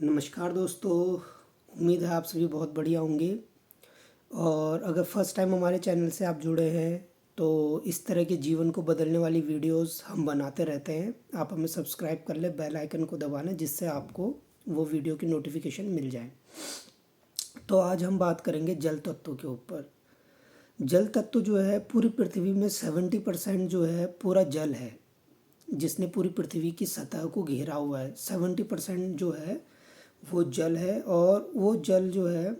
नमस्कार दोस्तों। उम्मीद है आप सभी बहुत बढ़िया होंगे। और अगर फर्स्ट टाइम हमारे चैनल से आप जुड़े हैं तो इस तरह के जीवन को बदलने वाली वीडियोस हम बनाते रहते हैं। आप हमें सब्सक्राइब कर ले, बेल आइकन को दबाना जिससे आपको वो वीडियो की नोटिफिकेशन मिल जाए। तो आज हम बात करेंगे जल तत्व के ऊपर। जल तत्व जो है पूरी पृथ्वी में 70% जो है पूरा जल है, जिसने पूरी पृथ्वी की सतह को घेरा हुआ है। 70% जो है वो जल है, और वो जल जो है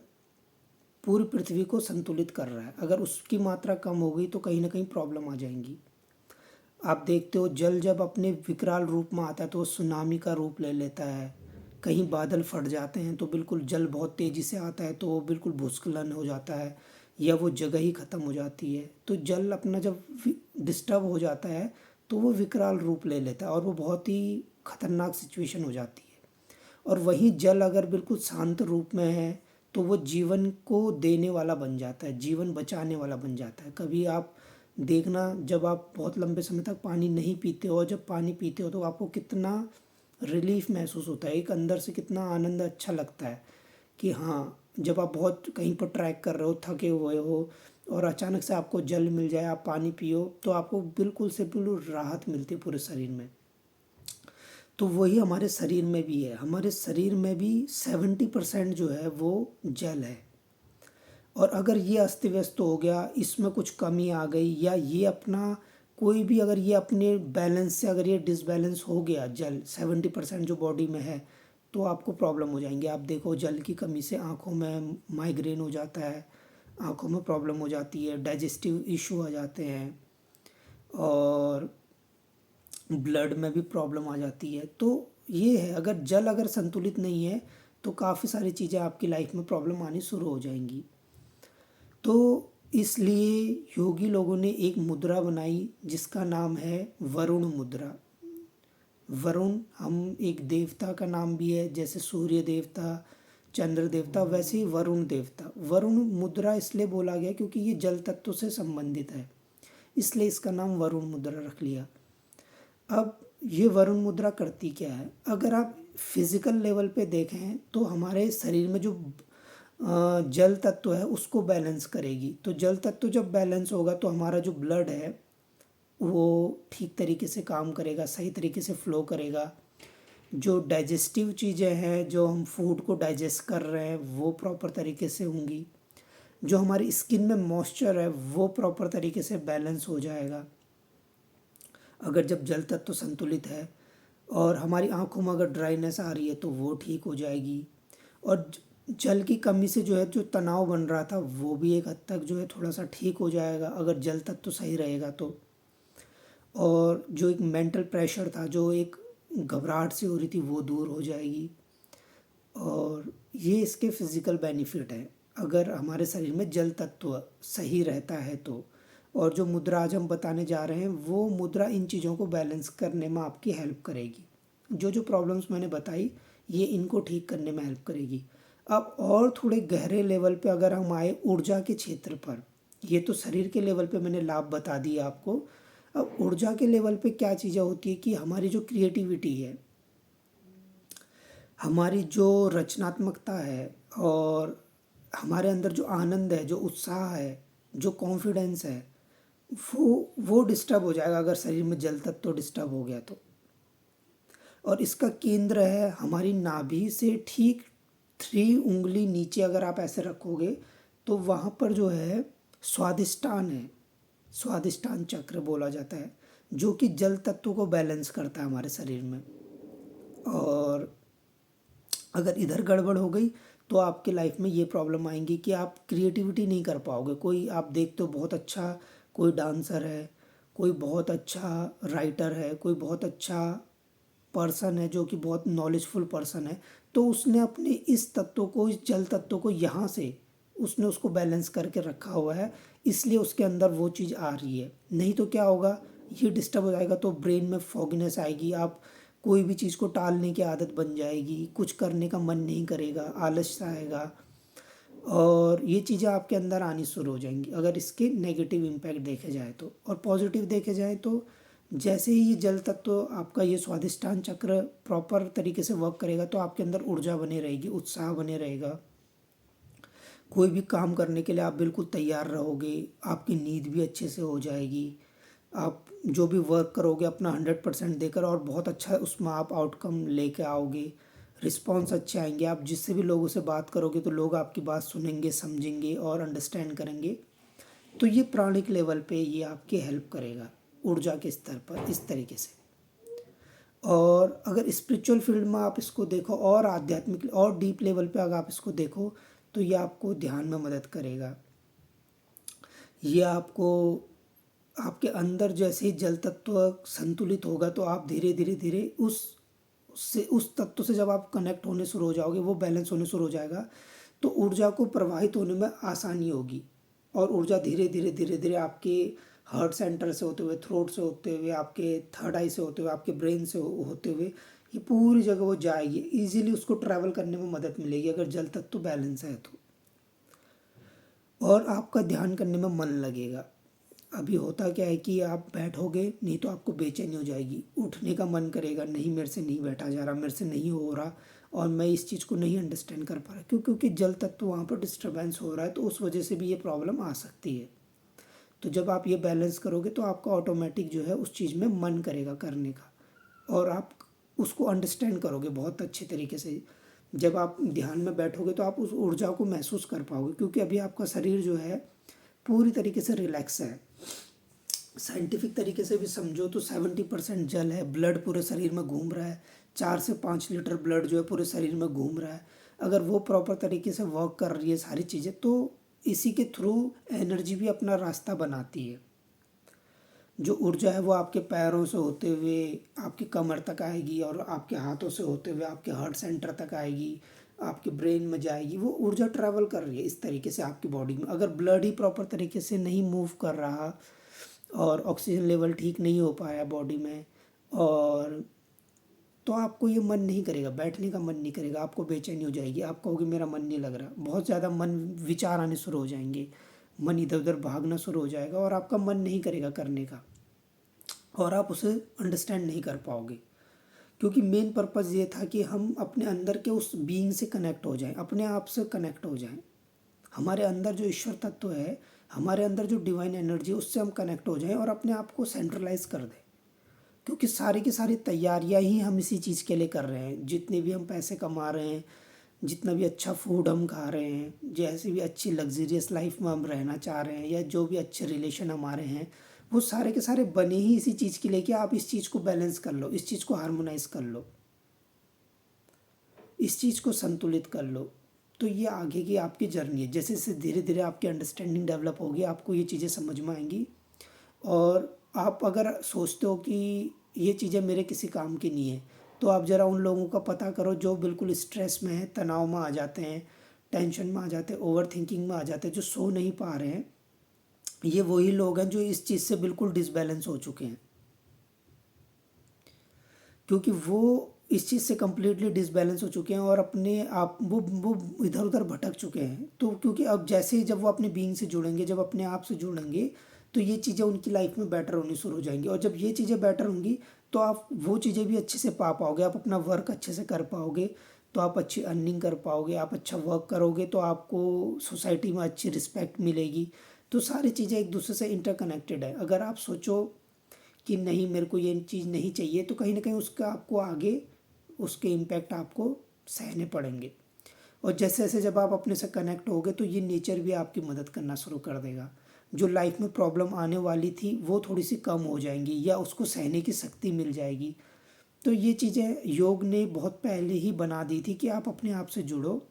पूरी पृथ्वी को संतुलित कर रहा है। अगर उसकी मात्रा कम हो गई तो कहीं ना कहीं प्रॉब्लम आ जाएंगी। आप देखते हो जल जब अपने विकराल रूप में आता है तो वो सुनामी का रूप ले लेता है। कहीं बादल फट जाते हैं तो बिल्कुल जल बहुत तेज़ी से आता है तो वो बिल्कुल भूस्खलन हो जाता है, या वो जगह ही ख़त्म हो जाती है। तो जल अपना जब डिस्टर्ब हो जाता है तो वो विकराल रूप ले लेता है और वो बहुत ही खतरनाक सिचुएशन हो जाती है। और वही जल अगर बिल्कुल शांत रूप में है तो वो जीवन को देने वाला बन जाता है, जीवन बचाने वाला बन जाता है। कभी आप देखना, जब आप बहुत लंबे समय तक पानी नहीं पीते हो और जब पानी पीते हो तो आपको कितना रिलीफ महसूस होता है, एक अंदर से कितना आनंद अच्छा लगता है कि हाँ, जब आप बहुत कहीं पर ट्रैक कर रहे हो, थके हुए हो और अचानक से आपको जल मिल जाए, आप पानी पियो तो आपको बिल्कुल से बिल्कुल राहत मिलती है पूरे शरीर में। तो वही हमारे शरीर में भी है। हमारे शरीर में भी 70% जो है वो जल है। और अगर ये अस्त व्यस्त हो गया, इसमें कुछ कमी आ गई, या ये अपना कोई भी अगर ये अपने बैलेंस से अगर ये डिसबैलेंस हो गया, जल 70% जो बॉडी में है, तो आपको प्रॉब्लम हो जाएंगे। आप देखो जल की कमी से आँखों में माइग्रेन हो जाता है, आँखों में प्रॉब्लम हो जाती है, डाइजेस्टिव इशू आ जाते हैं, और ब्लड में भी प्रॉब्लम आ जाती है। तो ये है, अगर जल अगर संतुलित नहीं है तो काफ़ी सारी चीज़ें आपकी लाइफ में प्रॉब्लम आनी शुरू हो जाएंगी। तो इसलिए योगी लोगों ने एक मुद्रा बनाई जिसका नाम है वरुण मुद्रा। वरुण हम एक देवता का नाम भी है, जैसे सूर्य देवता, चंद्र देवता, वैसे ही वरुण देवता। वरुण मुद्रा इसलिए बोला गया क्योंकि ये जल तत्व से संबंधित है, इसलिए इसका नाम वरुण मुद्रा रख लिया। अब ये वरुण मुद्रा करती क्या है? अगर आप फिजिकल लेवल पे देखें तो हमारे शरीर में जो जल तत्व है उसको बैलेंस करेगी। तो जल तत्व जब बैलेंस होगा तो हमारा जो ब्लड है वो ठीक तरीके से काम करेगा, सही तरीके से फ्लो करेगा। जो डाइजेस्टिव चीज़ें हैं, जो हम फूड को डाइजेस्ट कर रहे हैं, वो प्रॉपर तरीके से होंगी। जो हमारी स्किन में मॉइस्चर है वो प्रॉपर तरीके से बैलेंस हो जाएगा अगर जब जल तत्व संतुलित है। और हमारी आंखों में अगर ड्राइनेस आ रही है तो वो ठीक हो जाएगी। और जल की कमी से जो है जो तनाव बन रहा था वो भी एक हद तक जो है थोड़ा सा ठीक हो जाएगा अगर जल तत्व सही रहेगा तो। और जो एक मेंटल प्रेशर था, जो एक घबराहट सी हो रही थी, वो दूर हो जाएगी। और ये इसके फिज़िकल बेनिफिट हैं अगर हमारे शरीर में जल तत्व सही रहता है तो। और जो मुद्रा आज हम बताने जा रहे हैं वो मुद्रा इन चीज़ों को बैलेंस करने में आपकी हेल्प करेगी। जो जो प्रॉब्लम्स मैंने बताई ये इनको ठीक करने में हेल्प करेगी। अब और थोड़े गहरे लेवल पे अगर हम आए ऊर्जा के क्षेत्र पर, ये तो शरीर के लेवल पे मैंने लाभ बता दिया आपको। अब ऊर्जा के लेवल पे क्या चीज़ें होती है कि हमारी जो क्रिएटिविटी है, हमारी जो रचनात्मकता है, और हमारे अंदर जो आनंद है, जो उत्साह है, जो कॉन्फिडेंस है, वो डिस्टर्ब हो जाएगा अगर शरीर में जल तत्व डिस्टर्ब हो गया तो। और इसका केंद्र है हमारी नाभि से ठीक 3 उंगली नीचे, अगर आप ऐसे रखोगे तो वहाँ पर जो है स्वादिष्टान है। स्वादिष्टान चक्र बोला जाता है, जो कि जल तत्व को बैलेंस करता है हमारे शरीर में। और अगर इधर गड़बड़ हो गई तो आपके लाइफ में ये प्रॉब्लम आएंगी कि आप क्रिएटिविटी नहीं कर पाओगे। कोई आप देखते हो बहुत अच्छा कोई डांसर है, कोई बहुत अच्छा राइटर है, कोई बहुत अच्छा पर्सन है जो कि बहुत नॉलेजफुल पर्सन है, तो उसने अपने इस तत्व को, इस जल तत्व को यहाँ से उसने उसको बैलेंस करके रखा हुआ है, इसलिए उसके अंदर वो चीज़ आ रही है। नहीं तो क्या होगा, ये डिस्टर्ब हो जाएगा तो ब्रेन में फॉगिनेस आएगी, आप कोई भी चीज़ को टालने की आदत बन जाएगी, कुछ करने का मन नहीं करेगा, आलस आएगा, और ये चीज़ें आपके अंदर आनी शुरू हो जाएंगी अगर इसके नेगेटिव इम्पैक्ट देखे जाए तो। और पॉजिटिव देखे जाए तो जैसे ही ये जल तत्व आपका ये स्वादिष्टान चक्र प्रॉपर तरीके से वर्क करेगा तो आपके अंदर ऊर्जा बनी रहेगी, उत्साह बने रहेगा। कोई भी काम करने के लिए आप बिल्कुल तैयार रहोगे, आपकी नींद भी अच्छे से हो जाएगी। आप जो भी वर्क करोगे अपना 100% देकर और बहुत अच्छा उसमें आप आउटकम लेके आओगे। रिस्पॉन्स अच्छे आएंगे। आप जिससे भी लोगों से बात करोगे तो लोग आपकी बात सुनेंगे, समझेंगे और अंडरस्टैंड करेंगे। तो ये प्राणिक लेवल पे ये आपकी हेल्प करेगा ऊर्जा के स्तर पर इस तरीके से। और अगर स्पिरिचुअल फील्ड में आप इसको देखो और आध्यात्मिक और डीप लेवल पे अगर आप इसको देखो तो ये आपको ध्यान में मदद करेगा। ये आपको आपके अंदर जैसे ही जल तत्व संतुलित होगा तो आप धीरे धीरे धीरे उस तत्व से जब आप कनेक्ट होने शुरू हो जाओगे, वो बैलेंस होने शुरू हो जाएगा तो ऊर्जा को प्रवाहित होने में आसानी होगी। और ऊर्जा धीरे धीरे धीरे धीरे आपके हार्ट सेंटर से होते हुए, थ्रोट से होते हुए, आपके थर्ड आई से होते हुए, आपके ब्रेन से होते हुए ये पूरी जगह वो जाएगी। इजीली उसको ट्रैवल करने में मदद मिलेगी अगर जल तत्व बैलेंस है तो। और आपका ध्यान करने में मन लगेगा। अभी होता क्या है कि आप बैठोगे नहीं तो आपको बेचैनी हो जाएगी, उठने का मन करेगा, नहीं मेरे से नहीं बैठा जा रहा, मेरे से नहीं हो रहा और मैं इस चीज़ को नहीं अंडरस्टैंड कर पा रहा। क्योंकि जल तत्व वहाँ पर डिस्टर्बेंस हो रहा है तो उस वजह से भी ये प्रॉब्लम आ सकती है। तो जब आप ये बैलेंस करोगे तो आपका ऑटोमेटिक जो है उस चीज़ में मन करेगा करने का और आप उसको अंडरस्टैंड करोगे बहुत अच्छे तरीके से। जब आप ध्यान में बैठोगे तो आप उस ऊर्जा को महसूस कर पाओगे क्योंकि अभी आपका शरीर जो है पूरी तरीके से रिलैक्स है। साइंटिफिक तरीके से भी समझो तो 70% जल है, ब्लड पूरे शरीर में घूम रहा है, 4 से 5 लीटर ब्लड जो है पूरे शरीर में घूम रहा है। अगर वो प्रॉपर तरीके से वर्क कर रही है सारी चीज़ें तो इसी के थ्रू एनर्जी भी अपना रास्ता बनाती है। जो ऊर्जा है वो आपके पैरों से होते हुए आपकी कमर तक आएगी और आपके हाथों से होते हुए आपके हार्ट सेंटर तक आएगी, आपके ब्रेन में जाएगी। वो ऊर्जा ट्रैवल कर रही है इस तरीके से आपकी बॉडी में। अगर ब्लड ही प्रॉपर तरीके से नहीं मूव कर रहा और ऑक्सीजन लेवल ठीक नहीं हो पाया बॉडी में और तो आपको ये मन नहीं करेगा, बैठने का मन नहीं करेगा, आपको बेचैनी हो जाएगी, आप कहोगे मेरा मन नहीं लग रहा, बहुत ज़्यादा मन विचार आने शुरू हो जाएंगे, मन इधर उधर भागना शुरू हो जाएगा और आपका मन नहीं करेगा करने का और आप उसे अंडरस्टैंड नहीं कर पाओगे। क्योंकि मेन पर्पज़ ये था कि हम अपने अंदर के उस बीइंग से कनेक्ट हो जाएं, अपने आप से कनेक्ट हो जाएं। हमारे अंदर जो ईश्वर तत्व है, हमारे अंदर जो डिवाइन एनर्जी है उससे हम कनेक्ट हो जाएं और अपने आप को सेंट्रलाइज कर दें। क्योंकि सारी की सारी तैयारियां ही हम इसी चीज़ के लिए कर रहे हैं। जितने भी हम पैसे कमा रहे हैं, जितना भी अच्छा फूड हम खा रहे हैं, जैसे भी अच्छी लग्जरियस लाइफ में हम रहना चाह रहे हैं या जो भी अच्छे रिलेशन हमारे हैं, वो सारे के सारे बने ही इसी चीज़ के लिए कि आप इस चीज़ को बैलेंस कर लो, इस चीज़ को हार्मोनाइज कर लो, इस चीज़ को संतुलित कर लो। तो ये आगे की आपकी जर्नी है। जैसे जैसे धीरे धीरे आपकी अंडरस्टैंडिंग डेवलप होगी आपको ये चीज़ें समझ में आएंगी। और आप अगर सोचते हो कि ये चीज़ें मेरे किसी काम की नहीं है तो आप ज़रा उन लोगों का पता करो जो बिल्कुल स्ट्रेस में है, तनाव में आ जाते हैं, टेंशन में आ जाते हैं, ओवर थिंकिंग में आ जाते हैं, जो सो नहीं पा रहे हैं। ये वही लोग हैं जो इस चीज़ से बिल्कुल डिसबैलेंस हो चुके हैं क्योंकि वो इस चीज़ से कम्प्लीटली डिसबैलेंस हो चुके हैं और अपने आप वो इधर उधर भटक चुके हैं। तो क्योंकि अब जैसे ही जब वो अपने बीइंग से जुड़ेंगे, जब अपने आप से जुड़ेंगे तो ये चीज़ें उनकी लाइफ में बेटर होनी शुरू हो जाएंगी और जब ये चीज़ें बेटर होंगी तो आप वो चीज़ें भी अच्छे से पा पाओगे, आप अपना वर्क अच्छे से कर पाओगे, तो आप अच्छी अर्निंग कर पाओगे, आप अच्छा वर्क करोगे तो आपको सोसाइटी में अच्छी रिस्पेक्ट मिलेगी। तो सारी चीज़ें एक दूसरे से इंटरकनेक्टेड है। अगर आप सोचो कि नहीं मेरे को ये चीज़ नहीं चाहिए तो कहीं ना कहीं उसका आपको आगे उसके इम्पैक्ट आपको सहने पड़ेंगे। और जैसे जैसे जब आप अपने से कनेक्ट होगे तो ये नेचर भी आपकी मदद करना शुरू कर देगा। जो लाइफ में प्रॉब्लम आने वाली थी वो थोड़ी सी कम हो जाएंगी या उसको सहने की शक्ति मिल जाएगी। तो ये चीज़ें योग ने बहुत पहले ही बना दी थी कि आप अपने आप से जुड़ो,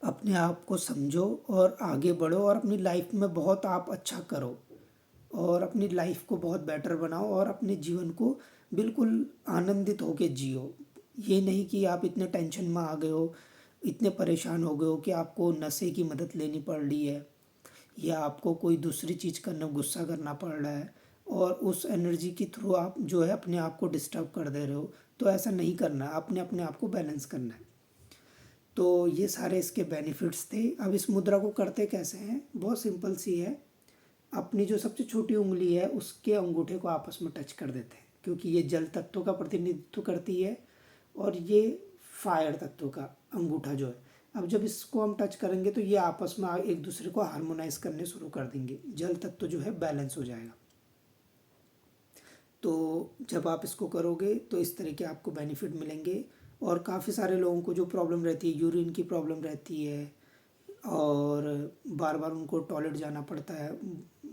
अपने आप को समझो और आगे बढ़ो और अपनी लाइफ में बहुत आप अच्छा करो और अपनी लाइफ को बहुत बेटर बनाओ और अपने जीवन को बिल्कुल आनंदित होके जियो। ये नहीं कि आप इतने टेंशन में आ गए हो, इतने परेशान हो गए हो कि आपको नशे की मदद लेनी पड़ रही है या आपको कोई दूसरी चीज़ करना गुस्सा करना पड़ रहा है और उस एनर्जी के थ्रू आप जो है अपने आप को डिस्टर्ब कर दे रहे हो। तो ऐसा नहीं करना है, आपने अपने आप को बैलेंस करना है। तो ये सारे इसके बेनिफिट्स थे। अब इस मुद्रा को करते कैसे हैं, बहुत सिंपल सी है। अपनी जो सबसे छोटी उंगली है उसके अंगूठे को आपस में टच कर देते हैं, क्योंकि ये जल तत्व का प्रतिनिधित्व करती है और ये फायर तत्व का अंगूठा जो है। अब जब इसको हम टच करेंगे तो ये आपस में एक दूसरे को हार्मोनाइज करने शुरू कर देंगे, जल तत्व जो है बैलेंस हो जाएगा। तो जब आप इसको करोगे तो इस तरह के आपको बेनिफिट मिलेंगे। और काफ़ी सारे लोगों को जो प्रॉब्लम रहती है, यूरिन की प्रॉब्लम रहती है और बार बार उनको टॉयलेट जाना पड़ता है,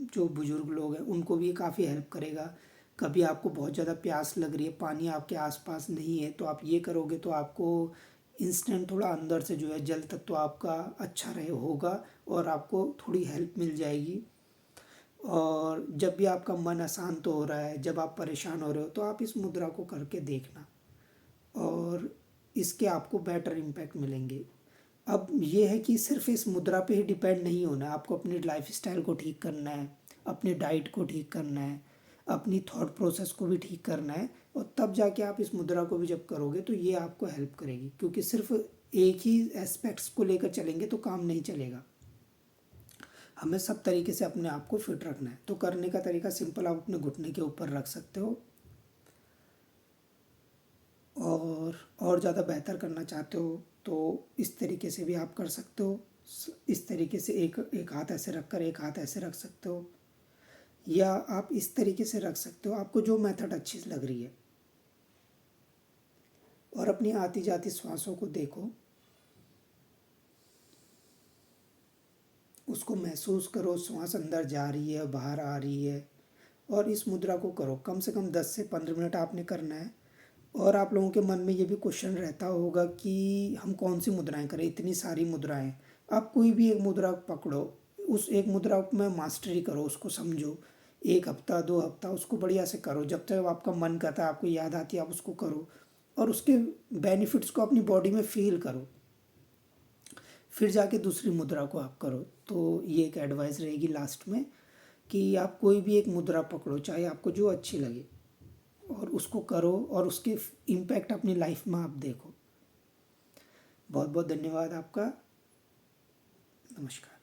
जो बुज़ुर्ग लोग हैं उनको भी ये काफ़ी हेल्प करेगा। कभी आपको बहुत ज़्यादा प्यास लग रही है, पानी आपके आसपास नहीं है, तो आप ये करोगे तो आपको इंस्टेंट थोड़ा अंदर से जो है जल तत्व आपका अच्छा रहे होगा और आपको थोड़ी हेल्प मिल जाएगी। और जब भी आपका मन अशांत हो रहा है, जब आप परेशान हो रहे हो, तो आप इस मुद्रा को करके देखना और इसके आपको बेटर इम्पैक्ट मिलेंगे। अब ये है कि सिर्फ इस मुद्रा पे ही डिपेंड नहीं होना है, आपको अपनी लाइफ स्टाइल को ठीक करना है, अपनी डाइट को ठीक करना है, अपनी थॉट प्रोसेस को भी ठीक करना है। और तब जाके आप इस मुद्रा को भी जब करोगे तो ये आपको हेल्प करेगी, क्योंकि सिर्फ एक ही एस्पेक्ट्स को लेकर चलेंगे तो काम नहीं चलेगा। हमें सब तरीके से अपने आप को फिट रखना है। तो करने का तरीका सिंपल, आप अपने घुटने के ऊपर रख सकते हो और ज़्यादा बेहतर करना चाहते हो तो इस तरीके से भी आप कर सकते हो। इस तरीके से एक एक हाथ ऐसे रख कर एक हाथ ऐसे रख सकते हो, या आप इस तरीके से रख सकते हो, आपको जो मेथड अच्छी लग रही है। और अपनी आती जाती श्वासों को देखो, उसको महसूस करो, श्वास अंदर जा रही है बाहर आ रही है। और इस मुद्रा को करो, कम से कम 10 से 15 मिनट आपने करना है। और आप लोगों के मन में ये भी क्वेश्चन रहता होगा कि हम कौन सी मुद्राएं करें, इतनी सारी मुद्राएं। आप कोई भी एक मुद्रा पकड़ो, उस एक मुद्रा में मास्टरी करो, उसको समझो, 1 हफ्ता 2 हफ्ता उसको बढ़िया से करो, जब तक आपका मन करता है, आपको याद आती है, आप उसको करो और उसके बेनिफिट्स को अपनी बॉडी में फील करो। फिर जाके दूसरी मुद्रा को आप करो। तो ये एक एडवाइस रहेगी लास्ट में कि आप कोई भी एक मुद्रा पकड़ो, चाहे आपको जो अच्छी लगे, और उसको करो और उसके इम्पैक्ट अपनी लाइफ में आप देखो। बहुत बहुत धन्यवाद आपका। नमस्कार।